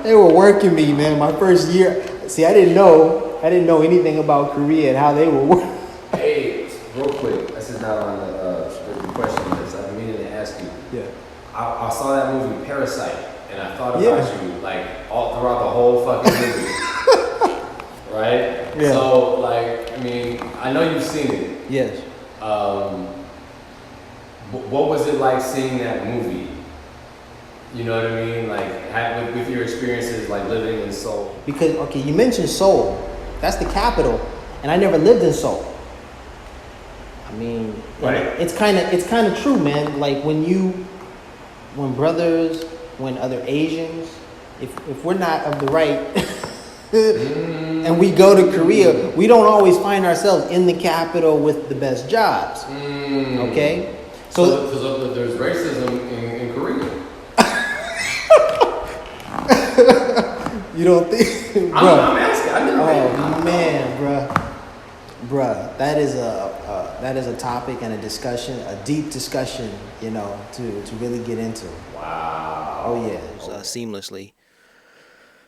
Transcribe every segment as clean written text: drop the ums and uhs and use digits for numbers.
They were working me, man. My first year. See, I didn't know. Anything about Korea and how they were working. Hey, real quick, this is not on the question list. I've been meaning to ask you. Yeah. I saw that movie Parasite, and I thought Yeah. about you like all throughout the whole fucking movie. Right? Yeah. So, like, I mean, I know you've seen it. Yes. What was it like seeing that movie? You know what I mean? Like, with your experiences, like living in Seoul. Because okay, you mentioned Seoul. That's the capital, and I never lived in Seoul. I mean, Right. it's kind of true, man. Like when brothers, when other Asians, if we're not of the right, and we go to Korea, we don't always find ourselves in the capital with the best jobs. Okay, so there's racism in Korea. You don't think? I'm asking. I never Oh man, bruh, that is a topic and a discussion, a deep discussion, to really get into. Wow. Oh yeah, seamlessly.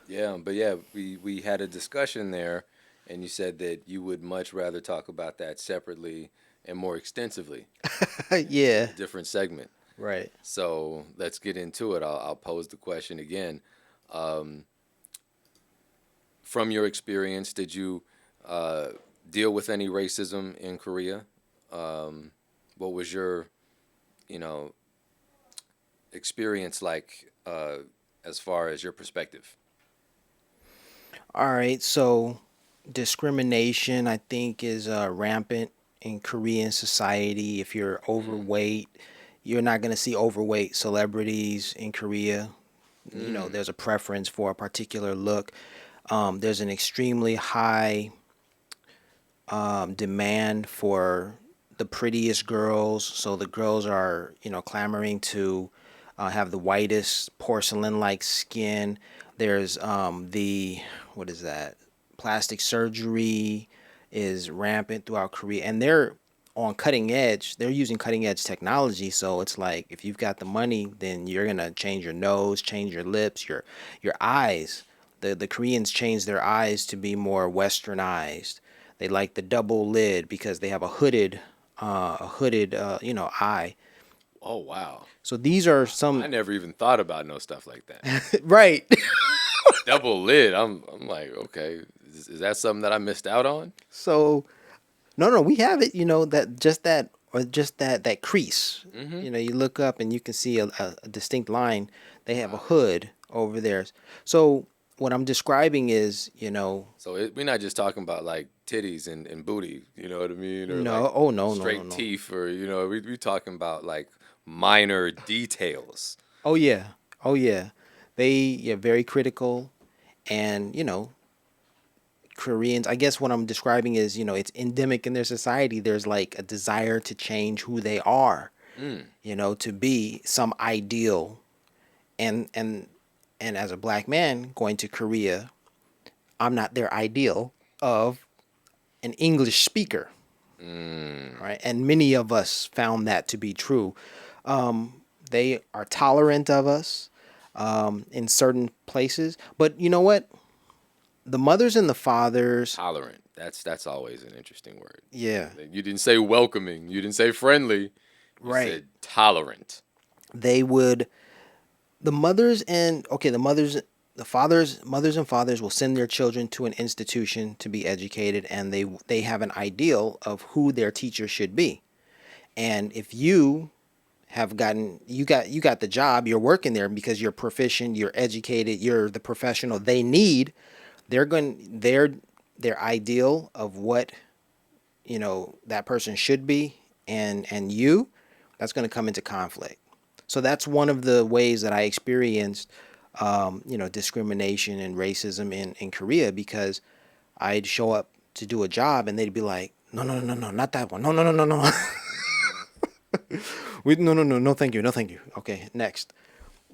Yeah, but yeah, we had a discussion there, and you said that you would much rather talk about that separately and more extensively, Yeah, different segment. right. So let's get into it. I'll pose the question again. From your experience, did you deal with any racism in Korea? What was your, you know, experience like as far as your perspective? All right, so discrimination, I think, is rampant in Korean society. If you're overweight, you're not going to see overweight celebrities in Korea. There's a preference for a particular look. There's an extremely high demand for the prettiest girls. So the girls are, clamoring to have the whitest porcelain-like skin. There's what is that? Plastic surgery is rampant throughout Korea, and they're on cutting edge. They're using cutting edge technology. So it's like if you've got the money, then you're gonna change your nose, change your lips, your eyes. The Koreans change their eyes to be more westernized. They like the double lid because they have a hooded eye. Oh wow, So these are I some never even thought about no stuff like that. right. Double lid. I'm like, okay, is that something that I missed out on? So no, we have it. That crease. You look up and you can see a distinct line. They have a hood over there. So what I'm describing is, So we're not just talking about like titties and booty, you know what I mean, or like no, oh no, straight no. teeth, or we talking about like minor details. Oh yeah, oh yeah. They are very critical, and Koreans. I guess what I'm describing is, it's endemic in their society. There's like a desire to change who they are, to be some ideal, and as a black man going to Korea, I'm not their ideal of an English speaker, right? And many of us found that to be true. They are tolerant of us in certain places, but you know what? The mothers and the fathers, Tolerant. That's always an interesting word. yeah, You didn't say welcoming. You didn't say friendly. You right. said tolerant. They would the mothers and okay, the fathers, mothers and fathers will send their children to an institution to be educated, and they have an ideal of who their teacher should be. And if you got the job, you're working there because you're proficient, you're educated, you're the professional they need. Their ideal of what that person should be, and that's going to come into conflict. So that's one of the ways that I experienced discrimination and racism in Korea, because I'd show up to do a job and they'd be like, no, no, no, no, no, not that one, no, no, no, no, no. No, no, no, no, thank you, no, thank you. Okay, next.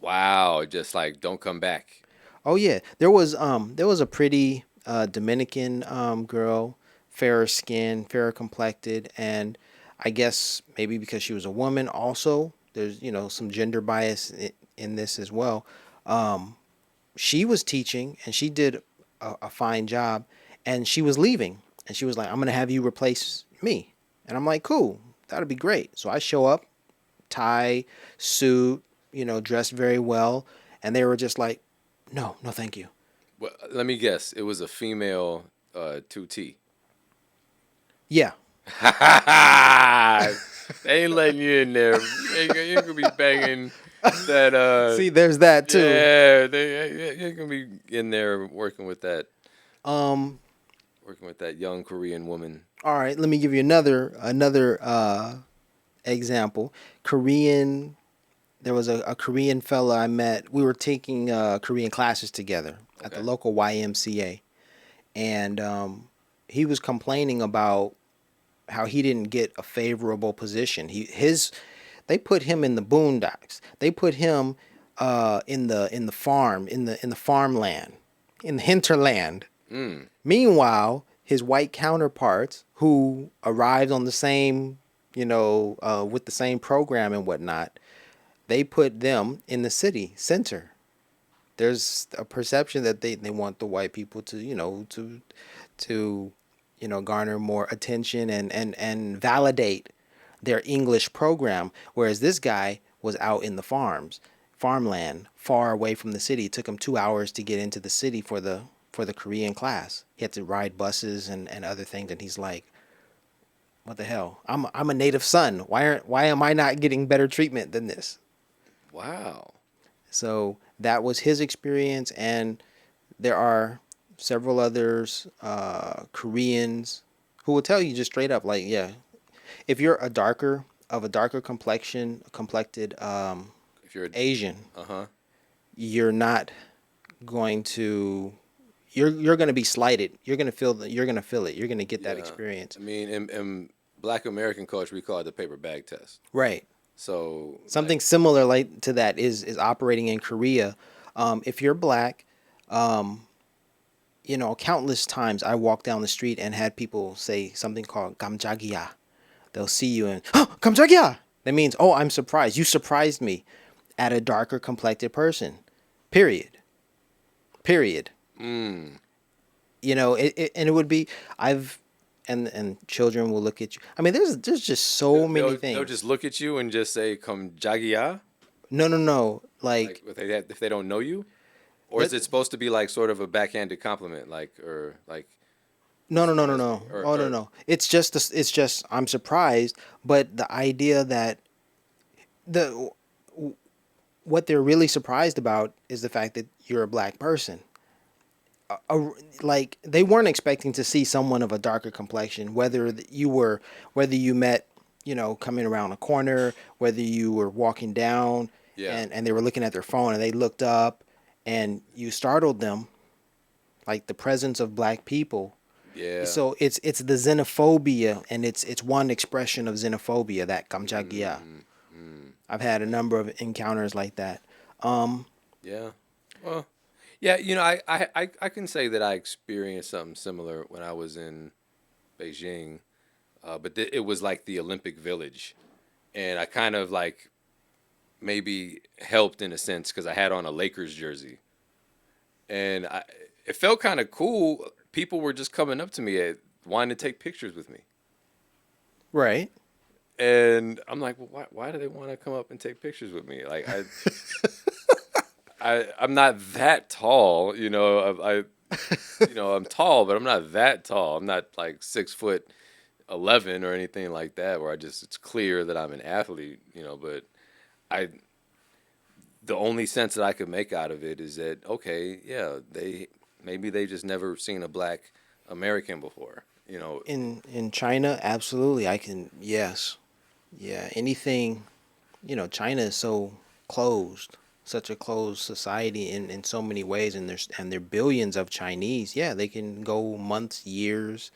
Wow, just like don't come back. Oh yeah, there was a pretty Dominican girl, fairer skin, fairer complected, and I guess maybe because she was a woman also, there's some gender bias in this as well. she was teaching and she did a fine job, and she was leaving, and she was like, I'm gonna have you replace me. And I'm like, cool, that'll be great. So I show up, tie, suit, dressed very well, and they were just like, no, no, thank you. Well, let me guess. It was a female 2T. Yeah. They ain't letting you in there. You ain't gonna be banging that. See, there's that too. Yeah, you ain't gonna be in there Um, working with that young Korean woman. all right, let me give you another example. Korean. There was a Korean fella I met. We were taking Korean classes together at the Okay. local YMCA, and he was complaining about how he didn't get a favorable position. They put him in the boondocks. They put him in the farm in the farmland, in the hinterland. Mm. Meanwhile, his white counterparts who arrived on the same, with the same program and whatnot, they put them in the city center. There's a perception that they want the white people to, to garner more attention and validate their English program, whereas this guy was out in the farmland, far away from the city. It took him 2 hours to get into the city for the Korean class. He had to ride buses and other things, and he's like, "What the hell? I'm a native son. Why am I not getting better treatment than this?" Wow. So that was his experience, and there are several others, Koreans, who will tell you just straight up, like, yeah, if you're of a darker complected If you're, Asian, uh-huh. you're not going to you're going to be slighted. You're going to feel it. You're going to get that Yeah. experience. I mean, in Black American culture, we call it the paper bag test. Right. So, like, Something similar like to that is operating in Korea. If you're black, um, countless times I walked down the street and had people say something called 감자기야. They'll see you and, oh, 감자기야. That means, oh, I'm surprised. You surprised me at a darker complected person. Period. Period. mm, And it would be, I've, and children will look at you. I mean, there's just so many they'll things. just look at you and just say, "Come jagia," No, no, no. like if they don't know you, or is Let, it supposed to be like sort of a backhanded compliment, like or like no, no, no, no, surprise me, no. Oh, no, or no. It's just I'm surprised, but the idea that the what they're really surprised about is the fact that you're a black person. A, like they weren't expecting to see someone of a darker complexion, whether you met, coming around a corner, whether you were walking down, yeah, and they were looking at their phone and they looked up, and you startled them, like the presence of black people. yeah. So it's the xenophobia, and it's one expression of xenophobia, that kamchagia. Mm, mm, I've had a number of encounters like that. Um, yeah. Well, yeah. I can say that I experienced something similar when I was in Beijing, but it was like the Olympic Village, and I kind of like maybe helped in a sense because I had on a Lakers jersey, and it felt kind of cool. People were just coming up to me wanting to take pictures with me, right. and I'm like, well, why do they want to come up and take pictures with me? Like I'm not that tall, I'm tall, but I'm not that tall. I'm not like 6'11" or anything like that, where it's clear that I'm an athlete, but I the only sense that I could make out of it is that okay, yeah, they just never seen a black American before, In China, absolutely, I can. Yes, yeah. Anything, China is so closed, such a closed society in so many ways, and there are billions of Chinese. Yeah, they can go months, years,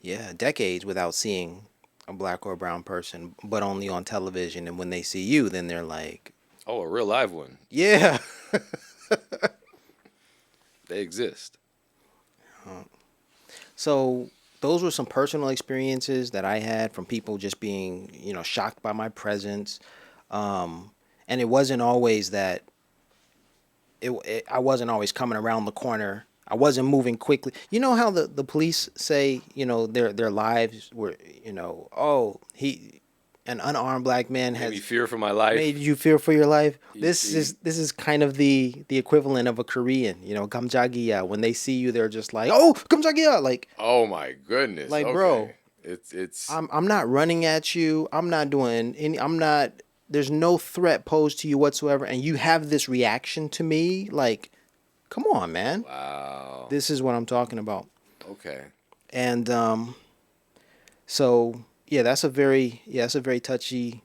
yeah, decades without seeing a black or brown person, but only on television. And when they see you, then they're like, Oh, a real live one. yeah. They exist. So those were some personal experiences that I had from people just being, shocked by my presence. And it wasn't always that I wasn't always coming around the corner. I wasn't moving quickly. You know how the police say, their lives were, oh, an unarmed black man Made me has fear for my life. made you fear for your life. He- This he- is kind of the equivalent of a Korean, kamjagiya. When they see you, they're just like, oh, kamjagiya, like. Oh my goodness. Like, okay. bro, it's I'm not running at you. I'm not doing any. I'm not. There's no threat posed to you whatsoever, and you have this reaction to me. Like, come on, man. wow. This is what I'm talking about. Okay. And so yeah, that's a very touchy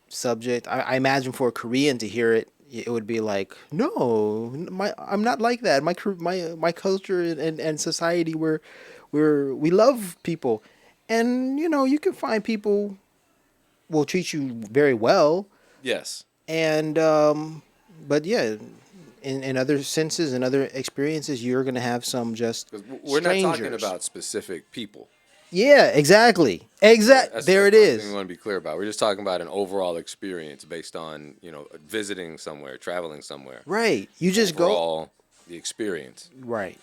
subject. I imagine for a Korean to hear it, it would be like, no, I'm not like that. My culture and society, we love people, and you can find people will treat you very well, Yes. and but yeah, in other senses and other experiences, you're gonna have some just Because we're not talking strangers. about specific people. Yeah, exactly. That's There it the first thing is. we want to be clear about. We're just talking about an overall experience based on, visiting somewhere, traveling somewhere. Right. You just go. Overall, the experience. Right.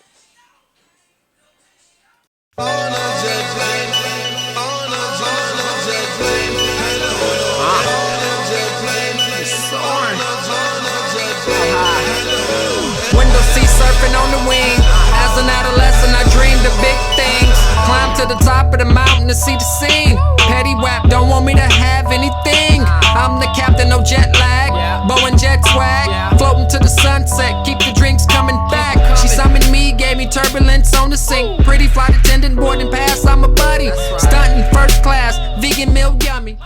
Window seat surfing on the wing. As an adolescent, I dreamed of big things. Climb to the top of the mountain to see the scene. Petty rap don't want me to have anything. I'm the captain, no jet lag. Boeing jet swag. Floating to the sunset, keep the drinks coming back. She summoned me, gave me turbulence on the sink. Pretty flight attendant boarding pass, I'm a buddy. Stunting first class, vegan meal yummy.